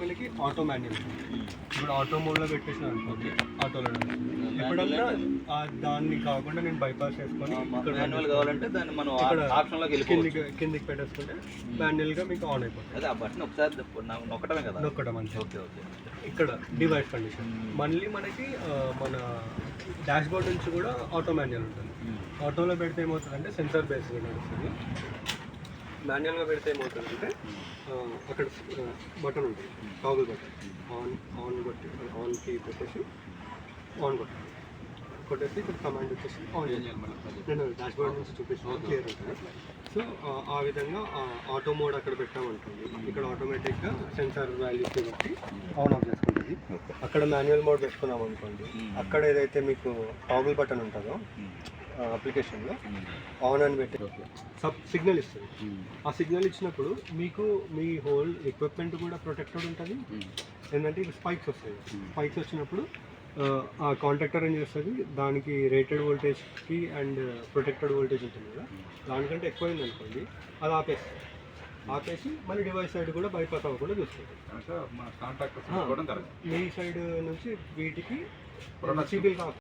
మనకి auto manual. ఇప్పుడు auto మోడ్లో పెట్టేసిన అనుకోండి, ఆటోలో ఎప్పుడన్నా దాన్ని కాకుండా నేను బైపాస్ చేసుకొని మాన్యువల్ కావాలంటే దాన్ని మనం ఆప్షన్లోకి వెళ్ళి కిందికి పెట్టేసుకుంటే మాన్యువల్గా మీకు ఆన్ అయిపోతుంది. అదే ఆ బటన్ ఒకసారి నొక్కడమే కదా, నొక్కడం అంటే. Okay okay. ఇక్కడ డివైస్ కండిషన్ మళ్ళీ మనకి మన డాష్ బోర్డ్ నుంచి కూడా ఆటో మాన్యువల్ ఉంటుంది. ఆటోలో పెడితే ఏమవుతుందంటే సెన్సార్ బేస్గా నడుస్తుంది. మాన్యువల్గా పెడితే ఏమవుతుందంటే అక్కడ బటన్ ఉంటుంది, టాగుల్ బటన్. ఆన్కి పెట్టేసి ఆన్ కొట్టేసి ఇక్కడ కమాండ్ వచ్చేసి ఆన్ చేయాలి. నేను డాష్ బోర్డ్ నుంచి చూపిస్తాను, క్లియర్ ఉంటుంది. సో ఆ విధంగా ఆటో మోడ్ అక్కడ పెట్టామనుకోండి, ఇక్కడ ఆటోమేటిక్గా సెన్సార్ వాల్యూస్ బట్టి ఆన్ ఆఫ్ చేసుకుంటుంది. అక్కడ మాన్యువల్ మోడ్ పెట్టుకున్నాం అనుకోండి, అక్కడ ఏదైతే మీకు టాగుల్ బటన్ ఉంటుందో అప్లికేషన్లో ఆన్ అని పెట్టి సిగ్నల్ ఇస్తుంది. ఆ సిగ్నల్ ఇచ్చినప్పుడు మీకు మీ హోల్ ఎక్విప్మెంట్ కూడా ప్రొటెక్టెడ్ ఉంటుంది. ఏంటంటే ఇది స్పైక్స్ వస్తాయి. స్పైక్స్ వచ్చినప్పుడు ఆ కాంటాక్టర్ ఏం చేస్తుంది, దానికి రేటెడ్ వోల్టేజ్కి అండ్ ప్రొటెక్టెడ్ వోల్టేజ్ ఉంటుంది కదా, దానికంటే ఎక్కువైంది అనుకోండి, అది ఆపేసి మళ్ళీ డివైస్ సైడ్ కూడా బైపాస్ అవ్వకుండా చూస్తుంది. మీ సైడ్ నుంచి వీటికి సిబిల్